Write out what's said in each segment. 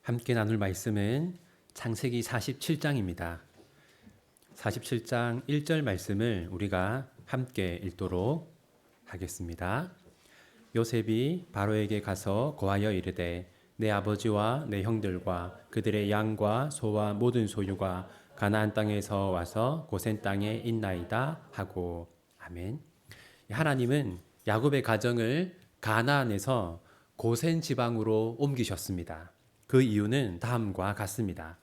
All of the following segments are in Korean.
함께 나눌 말씀은 창세기 47장입니다. 47장 1절 말씀을 우리가 함께 읽도록 하겠습니다. 요셉이 바로에게 가서 고하여 이르되 내 아버지와 내 형들과 그들의 양과 소와 모든 소유가 가나안 땅에서 와서 고센 땅에 있나이다 하고. 아멘. 하나님은 야곱의 가정을 가나안에서 고센 지방으로 옮기셨습니다. 그 이유는 다음과 같습니다.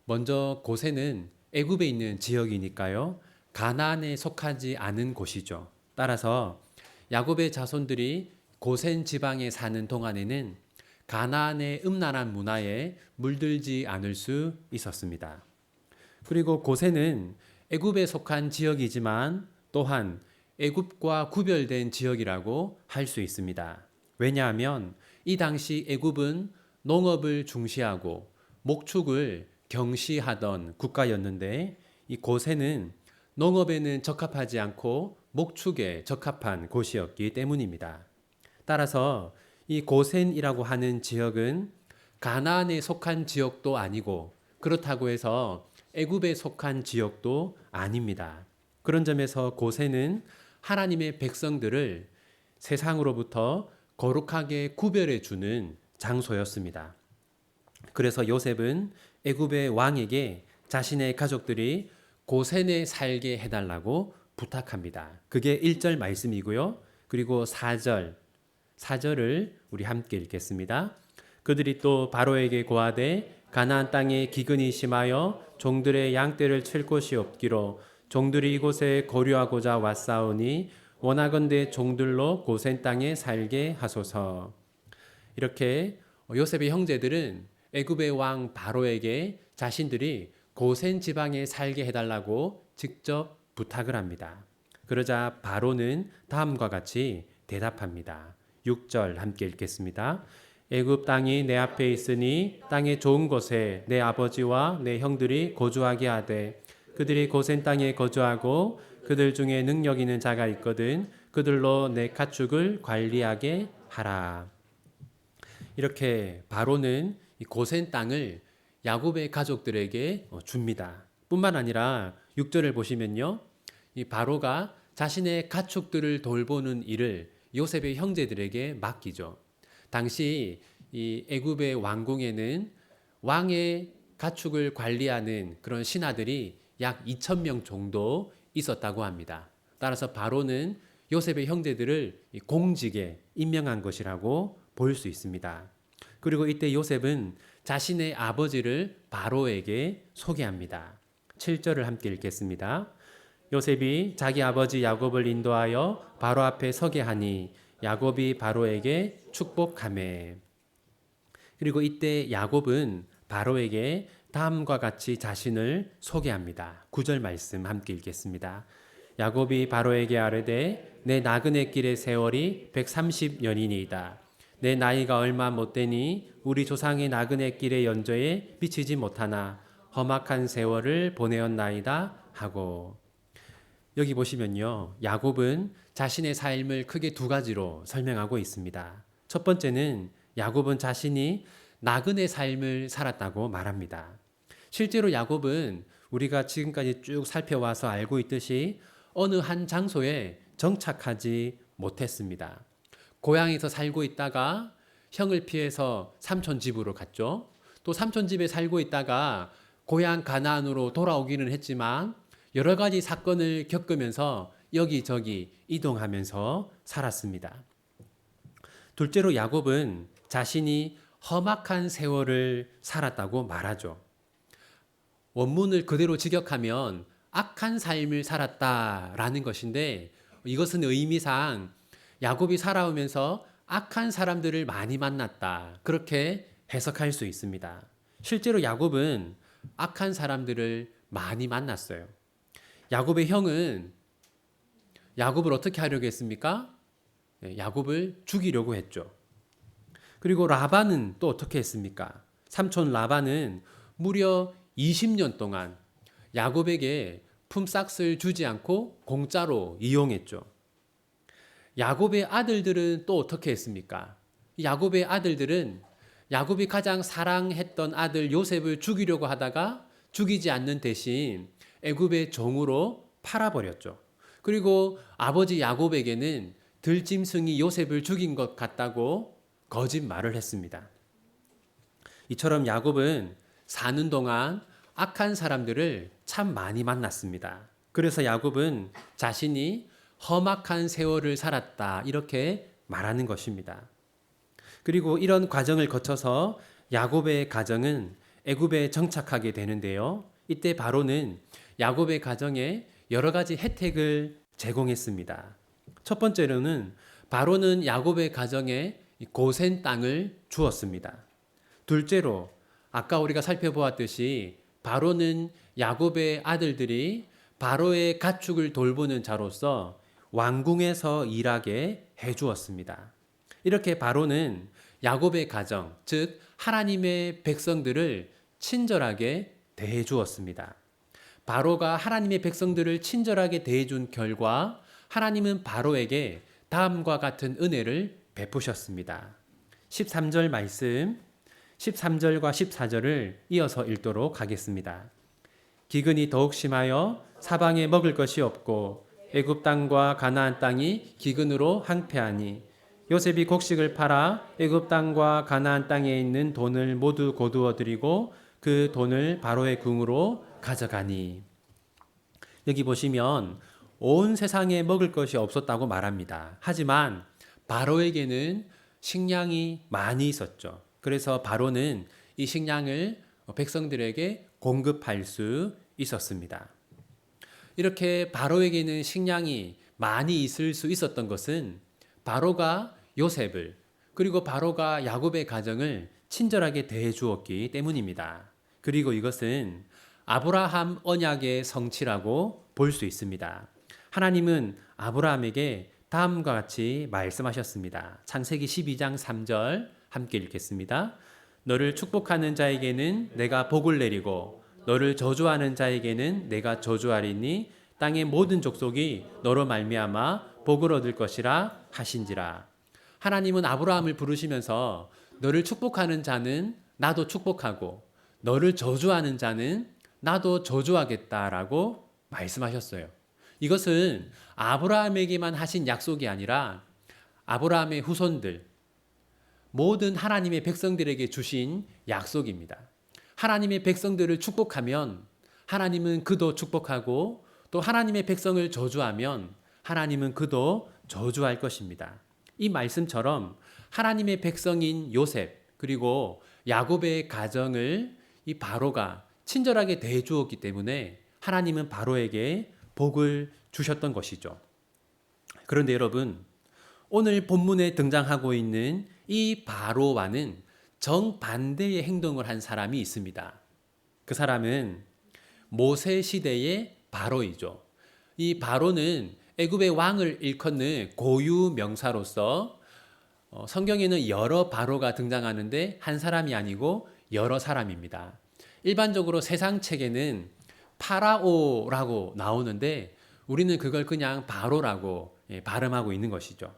먼저 고센은 애굽에 있는 지역이니까요, 가나안에 속하지 않은 곳이죠. 따라서 야곱의 자손들이 고센 지방에 사는 동안에는 가나안의 음란한 문화에 물들지 않을 수 있었습니다. 그리고 고센은 애굽에 속한 지역이지만 또한 애굽과 구별된 지역이라고 할 수 있습니다. 왜냐하면 이 당시 애굽은 농업을 중시하고 목축을 경시하던 국가였는데, 이 고센은 농업에는 적합하지 않고 목축에 적합한 곳이었기 때문입니다. 따라서 이 고센이라고 하는 지역은 가나안에 속한 지역도 아니고 그렇다고 해서 애굽에 속한 지역도 아닙니다. 그런 점에서 고센은 하나님의 백성들을 세상으로부터 거룩하게 구별해 주는 장소였습니다. 그래서 요셉은 애굽의 왕에게 자신의 가족들이 고센에 살게 해달라고 부탁합니다. 그게 1절 말씀이고요. 그리고 4절을 우리 함께 읽겠습니다. 그들이 또 바로에게 고하되 가나안 땅에 기근이 심하여 종들의 양떼를 칠 곳이 없기로 종들이 이곳에 거류하고자 왔사오니 원하건대 종들로 고센 땅에 살게 하소서. 이렇게 요셉의 형제들은 애굽의 왕 바로에게 자신들이 고센 지방에 살게 해달라고 직접 부탁을 합니다. 그러자 바로는 다음과 같이 대답합니다. 6절 함께 읽겠습니다. 애굽 땅이 내 앞에 있으니 땅의 좋은 곳에 내 아버지와 내 형들이 거주하게 하되 그들이 고센 땅에 거주하고 그들 중에 능력 있는 자가 있거든 그들로 내 가축을 관리하게 하라. 이렇게 바로는 이 고센 땅을 야곱의 가족들에게 줍니다. 뿐만 아니라 6절을 보시면요, 이 바로가 자신의 가축들을 돌보는 일을 요셉의 형제들에게 맡기죠. 당시 이 애굽의 왕궁에는 왕의 가축을 관리하는 그런 신하들이 약 2,000명 정도 있었다고 합니다. 따라서 바로는 요셉의 형제들을 공직에 임명한 것이라고 볼 수 있습니다. 그리고 이때 요셉은 자신의 아버지를 바로에게 소개합니다. 7절을 함께 읽겠습니다. 요셉이 자기 아버지 야곱을 인도하여 바로 앞에 서게 하니 야곱이 바로에게 축복하매. 그리고 이때 야곱은 바로에게 다음과 같이 자신을 소개합니다. 9절 말씀 함께 읽겠습니다. 야곱이 바로에게 아뢰되 내 나그네 길의 세월이 130년이니이다. 내 나이가 얼마 못되니 우리 조상의 나그네 길의 연저에 미치지 못하나 험악한 세월을 보내었나이다 하고. 여기 보시면요, 야곱은 자신의 삶을 크게 두 가지로 설명하고 있습니다. 첫 번째는 야곱은 자신이 나그네 삶을 살았다고 말합니다. 실제로 야곱은 우리가 지금까지 쭉 살펴와서 알고 있듯이 어느 한 장소에 정착하지 못했습니다. 고향에서 살고 있다가 형을 피해서 삼촌 집으로 갔죠. 또 삼촌 집에 살고 있다가 고향 가나안으로 돌아오기는 했지만 여러 가지 사건을 겪으면서 여기저기 이동하면서 살았습니다. 둘째로 야곱은 자신이 험악한 세월을 살았다고 말하죠. 원문을 그대로 직역하면 악한 삶을 살았다라는 것인데, 이것은 의미상 야곱이 살아오면서 악한 사람들을 많이 만났다, 그렇게 해석할 수 있습니다. 실제로 야곱은 악한 사람들을 많이 만났어요. 야곱의 형은 야곱을 어떻게 하려고 했습니까? 야곱을 죽이려고 했죠. 그리고 라반은 또 어떻게 했습니까? 삼촌 라반은 무려 20년 동안 야곱에게 품삯을 주지 않고 공짜로 이용했죠. 야곱의 아들들은 또 어떻게 했습니까? 야곱의 아들들은 야곱이 가장 사랑했던 아들 요셉을 죽이려고 하다가 죽이지 않는 대신 애굽의 종으로 팔아버렸죠. 그리고 아버지 야곱에게는 들짐승이 요셉을 죽인 것 같다고 거짓말을 했습니다. 이처럼 야곱은 사는 동안 악한 사람들을 참 많이 만났습니다. 그래서 야곱은 자신이 험악한 세월을 살았다 이렇게 말하는 것입니다. 그리고 이런 과정을 거쳐서 야곱의 가정은 애굽에 정착하게 되는데요. 이때 바로는 야곱의 가정에 여러 가지 혜택을 제공했습니다. 첫 번째로는 바로는 야곱의 가정에 고센 땅을 주었습니다. 둘째로 아까 우리가 살펴보았듯이 바로는 야곱의 아들들이 바로의 가축을 돌보는 자로서 왕궁에서 일하게 해주었습니다. 이렇게 바로는 야곱의 가정, 즉 하나님의 백성들을 친절하게 대해주었습니다. 바로가 하나님의 백성들을 친절하게 대해준 결과 하나님은 바로에게 다음과 같은 은혜를 베푸셨습니다. 13절 말씀, 13절과 14절을 이어서 읽도록 하겠습니다. 기근이 더욱 심하여 사방에 먹을 것이 없고 애굽 땅과 가나안 땅이 기근으로 항폐하니 요셉이 곡식을 팔아 애굽 땅과 가나안 땅에 있는 돈을 모두 거두어 드리고 그 돈을 바로의 궁으로 가져가니. 여기 보시면 온 세상에 먹을 것이 없었다고 말합니다. 하지만 바로에게는 식량이 많이 있었죠. 그래서 바로는 이 식량을 백성들에게 공급할 수 있었습니다. 이렇게 바로에게는 식량이 많이 있을 수 있었던 것은 바로가 요셉을 그리고 바로가 야곱의 가정을 친절하게 대해 주었기 때문입니다. 그리고 이것은 아브라함 언약의 성취라고 볼 수 있습니다. 하나님은 아브라함에게 다음과 같이 말씀하셨습니다. 창세기 12장 3절 함께 읽겠습니다. 너를 축복하는 자에게는 내가 복을 내리고 너를 저주하는 자에게는 내가 저주하리니 땅의 모든 족속이 너로 말미암아 복을 얻을 것이라 하신지라. 하나님은 아브라함을 부르시면서 너를 축복하는 자는 나도 축복하고 너를 저주하는 자는 나도 저주하겠다라고 말씀하셨어요. 이것은 아브라함에게만 하신 약속이 아니라 아브라함의 후손들, 모든 하나님의 백성들에게 주신 약속입니다. 하나님의 백성들을 축복하면 하나님은 그도 축복하고 또 하나님의 백성을 저주하면 하나님은 그도 저주할 것입니다. 이 말씀처럼 하나님의 백성인 요셉 그리고 야곱의 가정을 이 바로가 친절하게 대해 주었기 때문에 하나님은 바로에게 복을 주셨던 것이죠. 그런데 여러분, 오늘 본문에 등장하고 있는 이 바로와는 정반대의 행동을 한 사람이 있습니다. 그 사람은 모세 시대의 바로이죠. 이 바로는 애굽의 왕을 일컫는 고유 명사로서 성경에는 여러 바로가 등장하는데 한 사람이 아니고 여러 사람입니다. 일반적으로 세상 책에는 파라오라고 나오는데 우리는 그걸 그냥 바로라고 발음하고 있는 것이죠.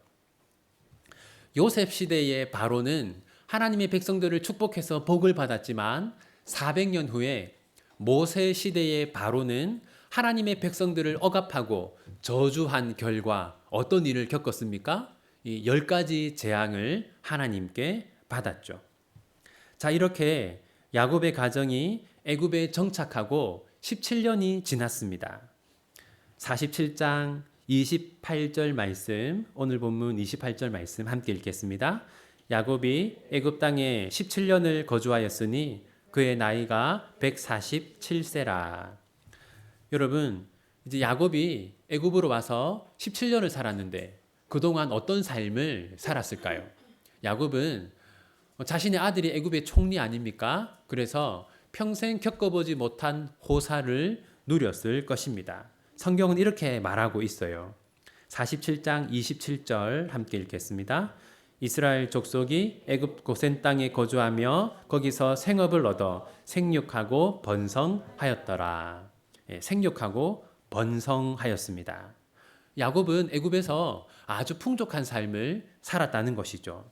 요셉 시대의 바로는 하나님의 백성들을 축복해서 복을 받았지만 400년 후에 모세 시대의 바로는 하나님의 백성들을 억압하고 저주한 결과 어떤 일을 겪었습니까? 이 10가지 재앙을 하나님께 받았죠. 자, 이렇게 야곱의 가정이 애굽에 정착하고 17년이 지났습니다. 47장 28절 말씀, 오늘 본문 28절 말씀 함께 읽겠습니다. 야곱이 애굽 땅에 17년을 거주하였으니 그의 나이가 147세라. 여러분, 이제 야곱이 애굽으로 와서 17년을 살았는데 그동안 어떤 삶을 살았을까요? 야곱은 자신의 아들이 애굽의 총리 아닙니까? 그래서 평생 겪어보지 못한 호사를 누렸을 것입니다. 성경은 이렇게 말하고 있어요. 47장 27절 함께 읽겠습니다. 이스라엘 족속이 애굽 고센 땅에 거주하며 거기서 생업을 얻어 생육하고 번성하였더라. 생육하고 번성하였습니다. 야곱은 애굽에서 아주 풍족한 삶을 살았다는 것이죠.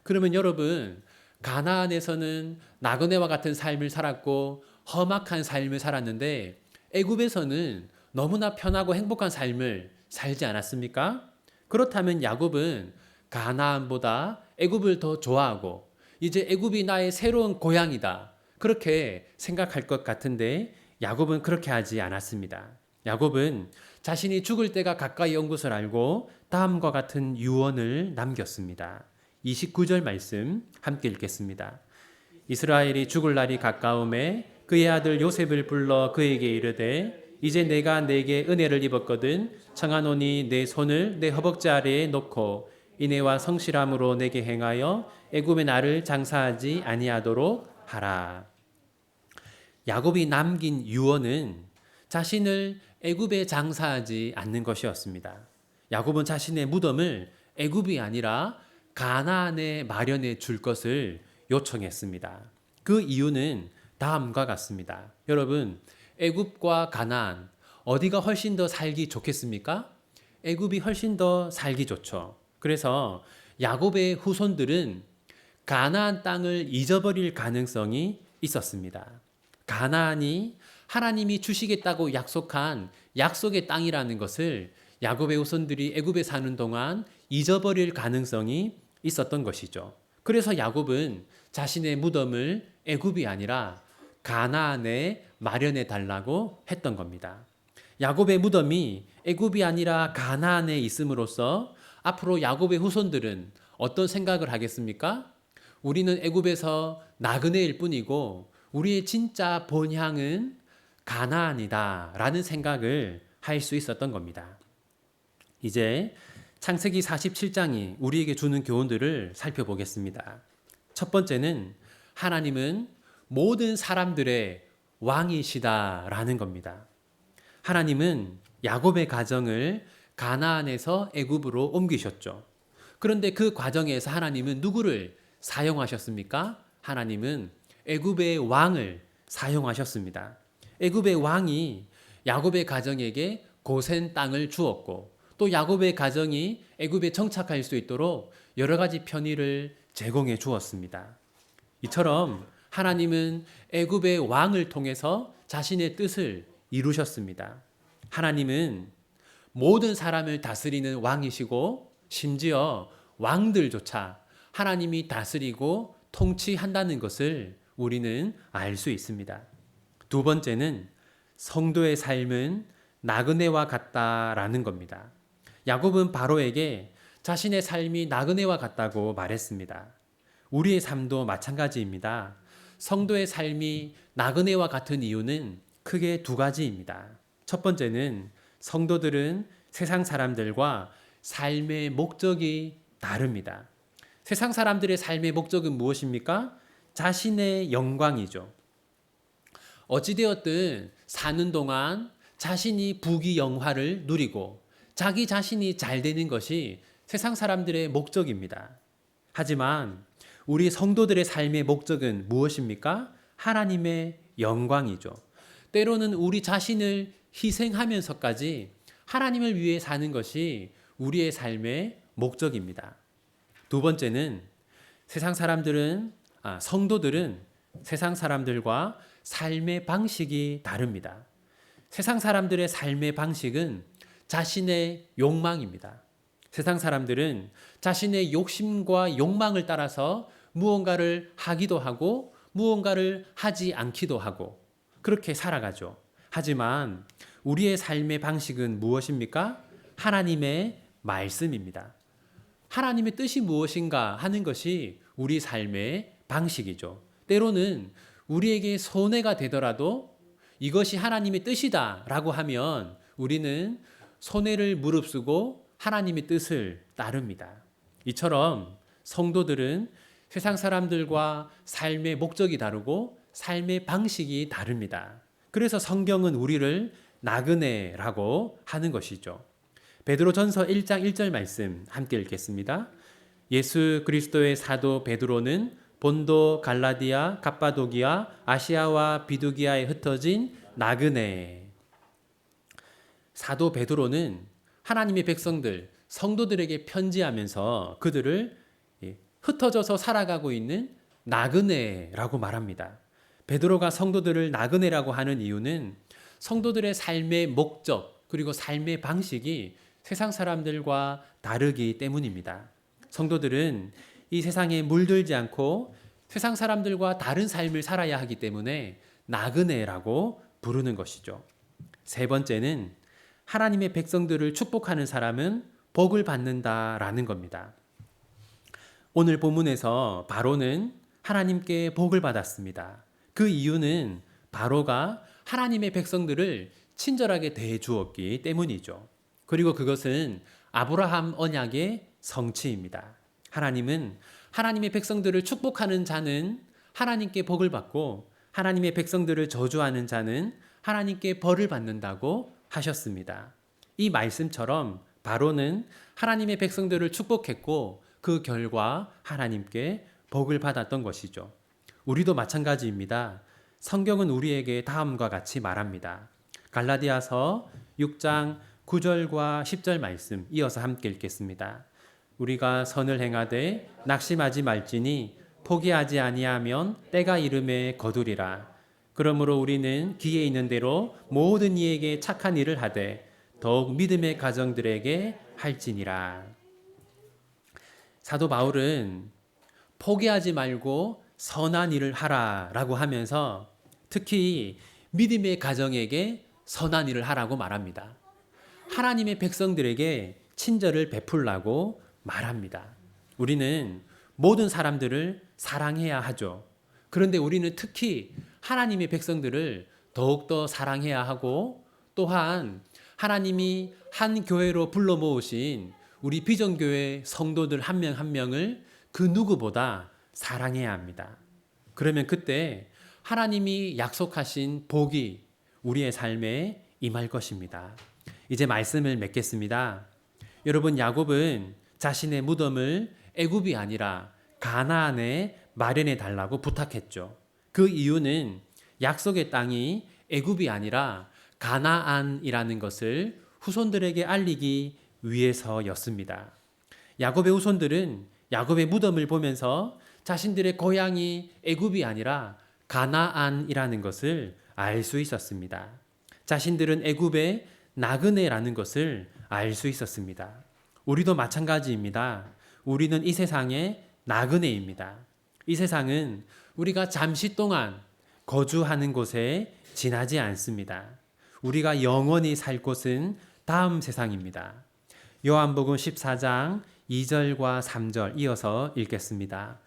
그러면 여러분, 가나안에서는 나그네와 같은 삶을 살았고 험악한 삶을 살았는데 애굽에서는 너무나 편하고 행복한 삶을 살지 않았습니까? 그렇다면 야곱은 가나안보다 애굽을 더 좋아하고 이제 애굽이 나의 새로운 고향이다. 그렇게 생각할 것 같은데 야곱은 그렇게 하지 않았습니다. 야곱은 자신이 죽을 때가 가까이 온 것을 알고 다음과 같은 유언을 남겼습니다. 29절 말씀 함께 읽겠습니다. 이스라엘이 죽을 날이 가까움에 그의 아들 요셉을 불러 그에게 이르되 이제 내가 내게 은혜를 입었거든 청하노니 내 손을 내 허벅지 아래에 놓고 인애와 성실함으로 내게 행하여 애굽의 나를 장사하지 아니하도록 하라. 야곱이 남긴 유언은 자신을 애굽에 장사하지 않는 것이었습니다. 야곱은 자신의 무덤을 애굽이 아니라 가나안에 마련해 줄 것을 요청했습니다. 그 이유는 다음과 같습니다. 여러분, 애굽과 가나안 어디가 훨씬 더 살기 좋겠습니까? 애굽이 훨씬 더 살기 좋죠. 그래서 야곱의 후손들은 가나안 땅을 잊어버릴 가능성이 있었습니다. 가나안이 하나님이 주시겠다고 약속한 약속의 땅이라는 것을 야곱의 후손들이 애굽에 사는 동안 잊어버릴 가능성이 있었던 것이죠. 그래서 야곱은 자신의 무덤을 애굽이 아니라 가나안에 마련해 달라고 했던 겁니다. 야곱의 무덤이 애굽이 아니라 가나안에 있음으로써 앞으로 야곱의 후손들은 어떤 생각을 하겠습니까? 우리는 애굽에서 나그네일 뿐이고 우리의 진짜 본향은 가나안이다 라는 생각을 할 수 있었던 겁니다. 이제 창세기 47장이 우리에게 주는 교훈들을 살펴보겠습니다. 첫 번째는 하나님은 모든 사람들의 왕이시다라는 겁니다. 하나님은 야곱의 가정을 가나안에서 애굽으로 옮기셨죠. 그런데 그 과정에서 하나님은 누구를 사용하셨습니까? 하나님은 애굽의 왕을 사용하셨습니다. 애굽의 왕이 야곱의 가정에게 고센 땅을 주었고 또 야곱의 가정이 애굽에 정착할 수 있도록 여러 가지 편의를 제공해 주었습니다. 이처럼 하나님은 애굽의 왕을 통해서 자신의 뜻을 이루셨습니다. 하나님은 모든 사람을 다스리는 왕이시고 심지어 왕들조차 하나님이 다스리고 통치한다는 것을 우리는 알 수 있습니다. 두 번째는 성도의 삶은 나그네와 같다라는 겁니다. 야곱은 바로에게 자신의 삶이 나그네와 같다고 말했습니다. 우리의 삶도 마찬가지입니다. 성도의 삶이 나그네와 같은 이유는 크게 두 가지입니다. 첫 번째는 성도들은 세상 사람들과 삶의 목적이 다릅니다. 세상 사람들의 삶의 목적은 무엇입니까? 자신의 영광이죠. 어찌되었든 사는 동안 자신이 부귀영화를 누리고 자기 자신이 잘 되는 것이 세상 사람들의 목적입니다. 하지만 우리 성도들의 삶의 목적은 무엇입니까? 하나님의 영광이죠. 때로는 우리 자신을 희생하면서까지 하나님을 위해 사는 것이 우리의 삶의 목적입니다. 두 번째는 성도들은 세상 사람들과 삶의 방식이 다릅니다. 세상 사람들의 삶의 방식은 자신의 욕망입니다. 세상 사람들은 자신의 욕심과 욕망을 따라서 무언가를 하기도 하고 무언가를 하지 않기도 하고 그렇게 살아가죠. 하지만 우리의 삶의 방식은 무엇입니까? 하나님의 말씀입니다. 하나님의 뜻이 무엇인가 하는 것이 우리 삶의 방식이죠. 때로는 우리에게 손해가 되더라도 이것이 하나님의 뜻이다 라고 하면 우리는 손해를 무릅쓰고 하나님의 뜻을 따릅니다. 이처럼 성도들은 세상 사람들과 삶의 목적이 다르고 삶의 방식이 다릅니다. 그래서 성경은 우리를 나그네라고 하는 것이죠. 베드로전서 1장 1절 말씀 함께 읽겠습니다. 예수 그리스도의 사도 베드로는 본도, 갈라디아, 갑바도기아, 아시아와 비두기아에 흩어진 나그네. 사도 베드로는 하나님의 백성들, 성도들에게 편지하면서 그들을 흩어져서 살아가고 있는 나그네라고 말합니다. 베드로가 성도들을 나그네라고 하는 이유는 성도들의 삶의 목적 그리고 삶의 방식이 세상 사람들과 다르기 때문입니다. 성도들은 이 세상에 물들지 않고 세상 사람들과 다른 삶을 살아야 하기 때문에 나그네라고 부르는 것이죠. 세 번째는 하나님의 백성들을 축복하는 사람은 복을 받는다라는 겁니다. 오늘 본문에서 바로는 하나님께 복을 받았습니다. 그 이유는 바로가 하나님의 백성들을 친절하게 대해 주었기 때문이죠. 그리고 그것은 아브라함 언약의 성취입니다. 하나님은 하나님의 백성들을 축복하는 자는 하나님께 복을 받고 하나님의 백성들을 저주하는 자는 하나님께 벌을 받는다고 하셨습니다. 이 말씀처럼 바로는 하나님의 백성들을 축복했고 그 결과 하나님께 복을 받았던 것이죠. 우리도 마찬가지입니다. 성경은 우리에게 다음과 같이 말합니다. 갈라디아서 6장 9절과 10절 말씀 이어서 함께 읽겠습니다. 우리가 선을 행하되 낙심하지 말지니 포기하지 아니하면 때가 이름에 거두리라. 그러므로 우리는 기에 있는 대로 모든 이에게 착한 일을 하되 더욱 믿음의 가정들에게 할지니라. 사도 바울은 포기하지 말고 선한 일을 하라라고 하면서 특히 믿음의 가정에게 선한 일을 하라고 말합니다. 하나님의 백성들에게 친절을 베풀라고 말합니다. 우리는 모든 사람들을 사랑해야 하죠. 그런데 우리는 특히 하나님의 백성들을 더욱더 사랑해야 하고 또한 하나님이 한 교회로 불러 모으신 우리 비전교회 성도들 한 명 한 명을 그 누구보다 사랑해야 합니다. 그러면 그때 하나님이 약속하신 복이 우리의 삶에 임할 것입니다. 이제 말씀을 맺겠습니다. 여러분, 야곱은 자신의 무덤을 애굽이 아니라 가나안에 마련해 달라고 부탁했죠. 그 이유는 약속의 땅이 애굽이 아니라 가나안이라는 것을 후손들에게 알리기 위해서였습니다. 야곱의 후손들은 야곱의 무덤을 보면서 자신들의 고향이 애굽이 아니라 가나안이라는 것을 알 수 있었습니다. 자신들은 애굽의 나그네라는 것을 알 수 있었습니다. 우리도 마찬가지입니다. 우리는 이 세상의 나그네입니다. 이 세상은 우리가 잠시 동안 거주하는 곳에 지나지 않습니다. 우리가 영원히 살 곳은 다음 세상입니다. 요한복음 14장 2절과 3절 이어서 읽겠습니다.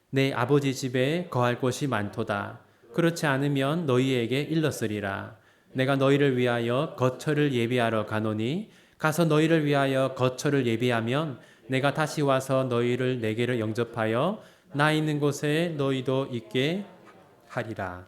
내 아버지 집에 거할 곳이 많도다. 그렇지 않으면 너희에게 일렀으리라. 내가 너희를 위하여 거처를 예비하러 가노니 가서 너희를 위하여 거처를 예비하면 내가 다시 와서 너희를 내게로 영접하여 나 있는 곳에 너희도 있게 하리라.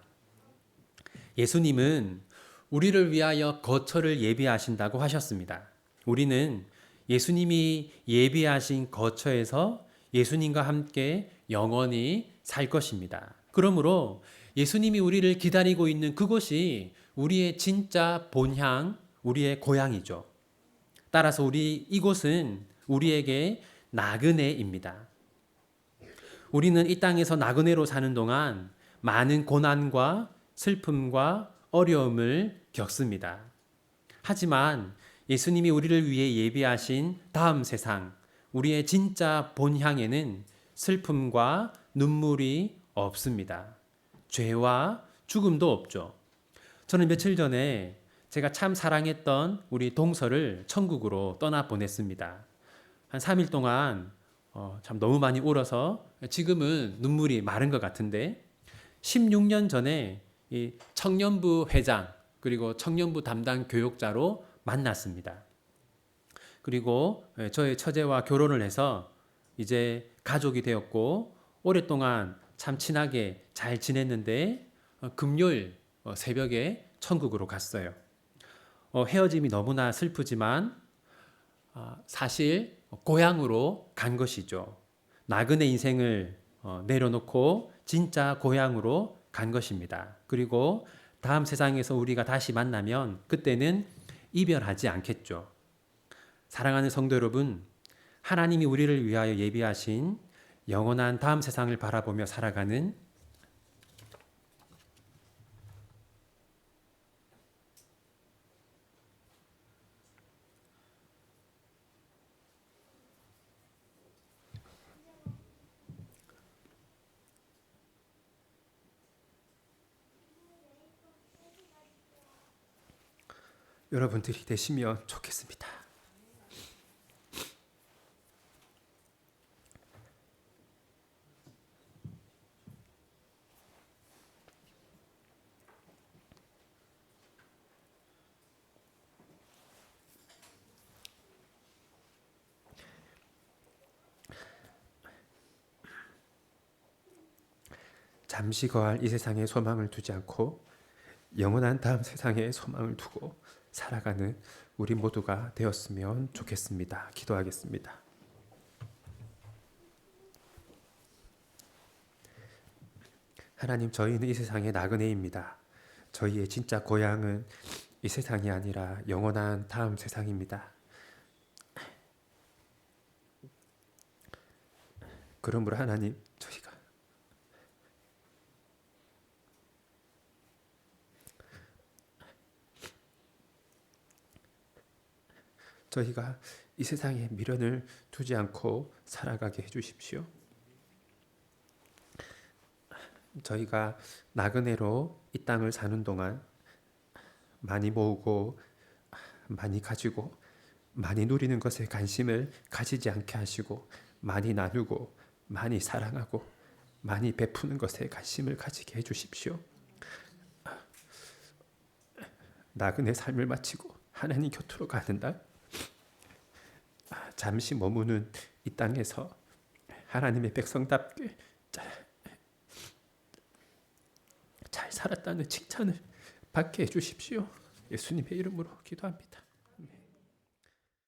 예수님은 우리를 위하여 거처를 예비하신다고 하셨습니다. 우리는 예수님이 예비하신 거처에서 예수님과 함께 영원히 살 것입니다. 그러므로 예수님이 우리를 기다리고 있는 그곳이 우리의 진짜 본향, 우리의 고향이죠. 따라서 이곳은 우리에게 나그네입니다. 우리는 이 땅에서 나그네로 사는 동안 많은 고난과 슬픔과 어려움을 겪습니다. 하지만 예수님이 우리를 위해 예비하신 다음 세상, 우리의 진짜 본향에는 슬픔과 눈물이 없습니다. 죄와 죽음도 없죠. 저는 며칠 전에 제가 참 사랑했던 우리 동서를 천국으로 떠나 보냈습니다. 한 3일 동안 참 너무 많이 울어서 지금은 눈물이 마른 것 같은데 16년 전에 이 청년부 회장 그리고 청년부 담당 교육자로 만났습니다. 그리고 저의 처제와 결혼을 해서 이제 가족이 되었고 오랫동안 참 친하게 잘 지냈는데 금요일 새벽에 천국으로 갔어요. 헤어짐이 너무나 슬프지만 사실 고향으로 간 것이죠. 나그네 인생을 내려놓고 진짜 고향으로 간 것입니다. 그리고 다음 세상에서 우리가 다시 만나면 그때는 이별하지 않겠죠. 사랑하는 성도 여러분, 하나님이 우리를 위하여 예비하신 영원한 다음 세상을 바라보며 살아가는 여러분들이 되시면 좋겠습니다. 잠시 거할 이 세상에 소망을 두지 않고 영원한 다음 세상에 소망을 두고 살아가는 우리 모두가 되었으면 좋겠습니다. 기도하겠습니다. 하나님, 저희는 이 세상의 나그네입니다. 저희의 진짜 고향은 이 세상이 아니라 영원한 다음 세상입니다. 그러므로 하나님, 저희가 이 세상에 미련을 두지 않고 살아가게 해주십시오. 저희가 나그네로 이 땅을 사는 동안 많이 모으고 많이 가지고 많이 누리는 것에 관심을 가지지 않게 하시고 많이 나누고 많이 사랑하고 많이 베푸는 것에 관심을 가지게 해주십시오. 나그네 삶을 마치고 하나님 곁으로 가는 날, 잠시 머무는 이 땅에서 하나님의 백성답게 잘 살았다는 칭찬을 받게 해주십시오. 예수님의 이름으로 기도합니다.